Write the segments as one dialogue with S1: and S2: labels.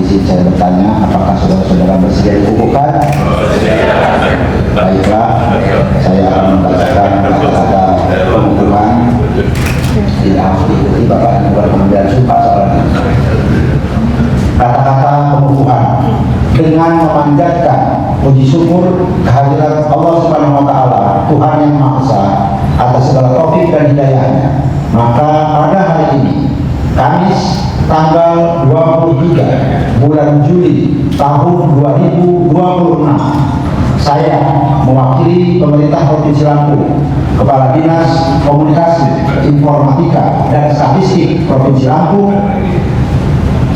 S1: izin saya bertanya, apakah saudara-saudara bersedia dikukuhkan? Baiklah, saya akan membacakan kata-kata pengukuhan. Tidak harus diikuti Bapak dan Ibu pengambilan sumpah soalnya. Kata-kata pengukuhan dengan memanjatkan puji syukur kehadirat Allah Subhanahu wa Ta'ala, Tuhan yang Maha Esa, atas segala taufik dan hidayahnya. Maka pada hari ini, Kamis tanggal 23 bulan Juli tahun 2026, saya mewakili pemerintah Provinsi Lampung, Kepala Dinas Komunikasi, Informatika, dan Statistik Provinsi Lampung,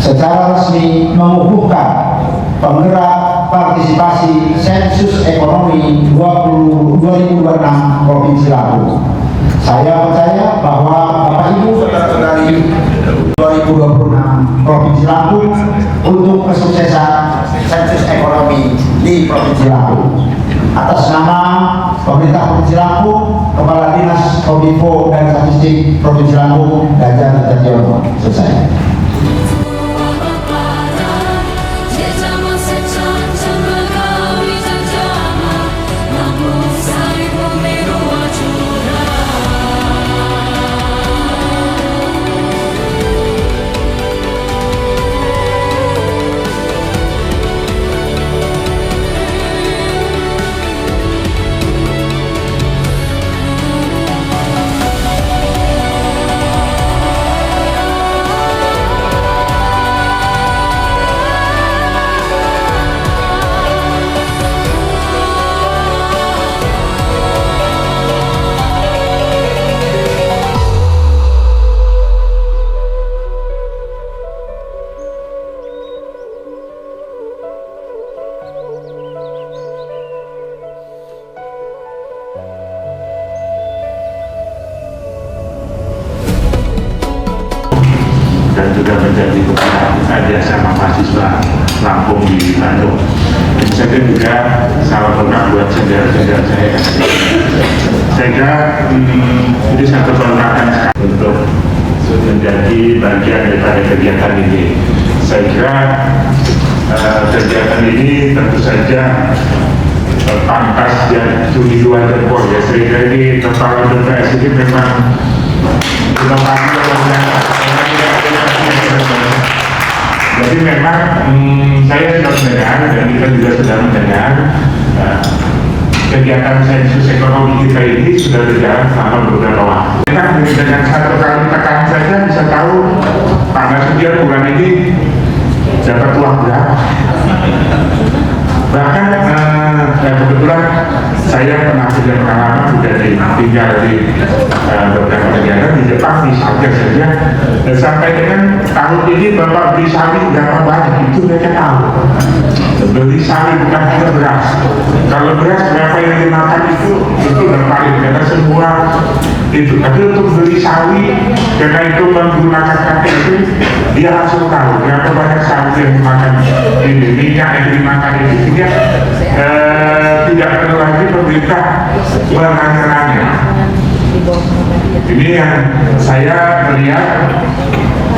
S1: secara resmi mengukuhkan penggerak partisipasi sensus ekonomi 2026 Provinsi Lampung. Saya percaya bahwa Bapak Ibu dari 2026 Provinsi Lampung untuk kesuksesan sensus ekonomi di Provinsi Lampung. Atas nama pemerintah Provinsi Lampung, Kepala Dinas Kominfo dan Statistik Provinsi Lampung, Ganjar Wijaksono. Selesai.
S2: Dan juga menjadi kepala sama mahasiswa Lampung di Bandung. Dan saya juga salam hormat buat saudara-saudara saya. Saya kira ini satu kehormatan untuk menjadi bagian daripada kegiatan ini. Saya kira kegiatan ini tentu saja pantas dan di luar jempol ya. Saya kira ini kepala BPS ini memang inovasi jadi memang saya sudah mendengar dan kita juga sudah mendengar kegiatan sensus ekonomi kita ini sudah berjalan selama beberapa waktu. Kita dengan satu kali tekan saja bisa tahu tanggal sekian bulan ini dapat uang berapa. Bahkan kebetulan saya pernah punya pengalaman sudah tinggal di beberapa negara di Jepang misalnya saja, dan sampai dengan tahun ini Bapak beli sawi berapa banyak itu mereka tahu. Beli sawi bukan hanya beras. Kalau beras berapa yang dimakan itu udah paling karena semua itu. Tapi untuk beli sawi karena itu menggunakan KTP dia langsung tahu berapa banyak sawi yang dimakan ini, minyak yang dimakan ini. Sehingga tidak perlu lagi pemerintah menanya-nanya. Ini yang saya melihat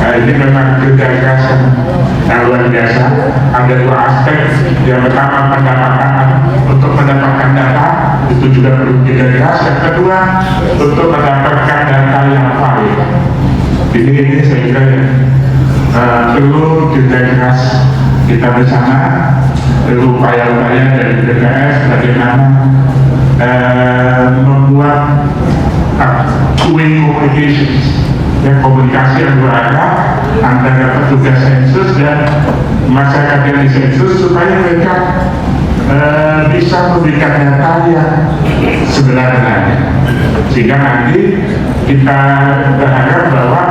S2: ini memang kerja keras yang luar biasa. Ada dua aspek. Yang pertama pendapatan, untuk mendapatkan data itu juga perlu kerja keras. Yang kedua untuk mendapatkan data yang valid. Ini saya kira perlu kerja keras kita bersama, perlu upaya-upaya dari BPS bagaimana membuat two-way communications, komunikasi yang berada antara petugas sensus dan masyarakat yang di sensus supaya mereka bisa memberikan data yang sebenarnya, sehingga nanti kita berharap bahwa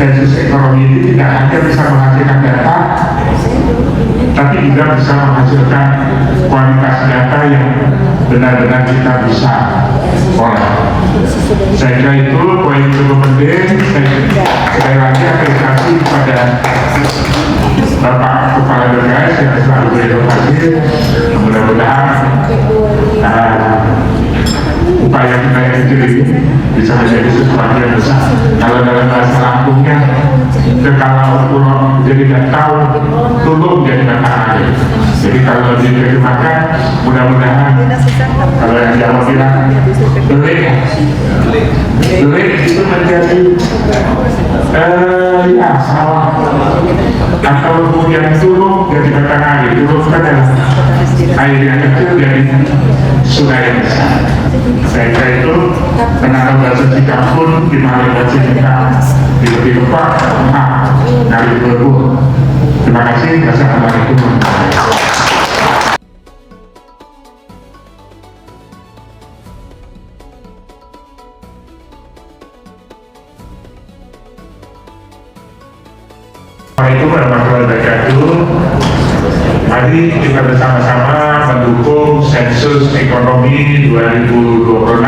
S2: sensus ekonomi ini tidak hanya bisa menghasilkan data, tapi juga bisa menghasilkan kualitas data yang benar-benar kita bisa oleh. Saya kira itu poin cukup penting. Sekali lagi apresiasi kepada Bapak Kepala BPS yang selalu berinovasi. Mudah-mudahan upaya kita yang kecil ini bisa menjadi sesuatu yang besar. Kalau dalam bahasa Lampungnya, kalau pulau jadi nggak tahu, tulung jadi nggak tahu. Jadi kalau diterjemahkan, mudah-mudahan kalau yang Jawa bilang belik itu menjadi ya sawah atau kemudian tulung jadi batang air. Tulung kan air yang kecil jadi sungai yang besar. Saya itu kenapa bahasa Cina pun di mana bahasa Cina di tempat dari berburu. Terima kasih. Wassalamualaikum warahmatullahi wabarakatuh. Assalamualaikum warahmatullahi wabarakatuh. Mari kita bersama-sama mendukung sensus ekonomi 2026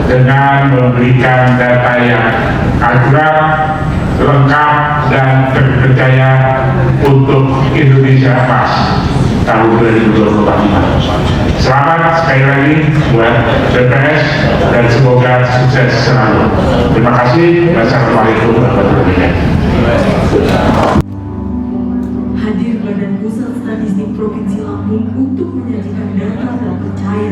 S2: dengan memberikan data yang akurat, lengkap, dan terpercaya untuk Indonesia Emas tahun 2024. Selamat sekali lagi buat BPS dan semoga sukses selalu. Terima kasih. Wassalamualaikum warahmatullahi wabarakatuh.
S3: Hadir Badan Pusat Statistik Provinsi Lampung untuk menyajikan data terpercaya.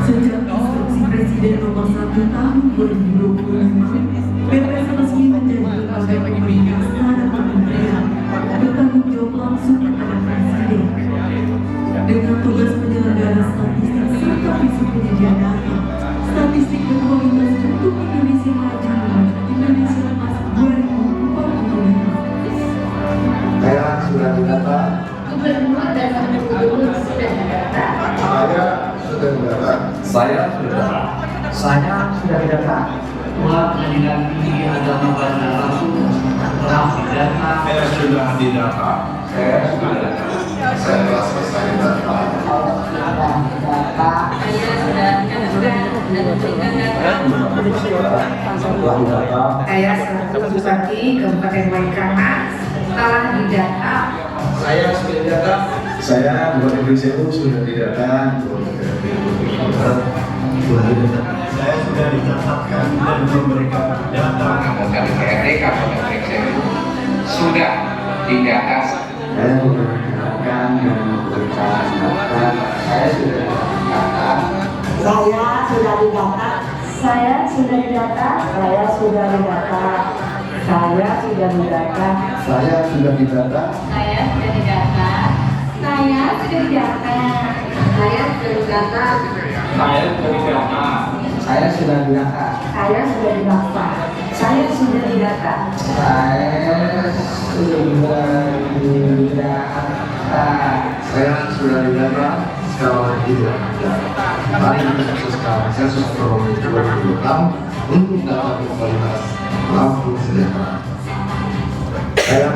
S3: Sejak instruksi Presiden Nomor 1 Tahun 2025, BPS resmi menjadi lembaga pemerintah secara kementerian bertanggung jawab langsung kepada Presiden. Dengan tugas penyelenggara statistik serta visi penyedia data, statistik berkualitas untuk Indonesia Maju Indonesia Emas 2045.
S1: Saya sudah didata.
S4: Gubernur dan Wakil Gubernur sudah didata.
S1: Saya sudah didata.
S5: Saya sudah didata. Uang Pengadilan Tinggi Agama Bandar Lampung telah didata.
S1: Saya sudah didata. Saya sudah didata. Saya selesai didata.
S4: Saya selaku Bupati Kabupaten Waikana telah didata.
S5: Saya sudah didata.
S1: Saya Bupati Prisewu sudah didata.
S6: Saya sudah dicatatkan dan memberikan data.
S5: Anggota DPRD Kabupaten Prisewu sudah didata.
S1: Saya sudah didatakan dan memberikan data. Saya sudah didata.
S7: Saya sudah didata. Saya sudah didata. Saya sudah didata. Saya sudah didata.
S1: Saya sudah didata.
S4: Saya sudah didata. Saya sudah didata. Saya sudah didata.
S5: Saya sudah didata.
S1: Saya sudah didata.
S7: Saya sudah didata. Saya sudah didata.
S1: Saya sudah didata. Sekarang tidak ada. Mari kita sukseskan sensus ekonomi 2026 untuk data berkualitas Lampung Sejahtera. Saya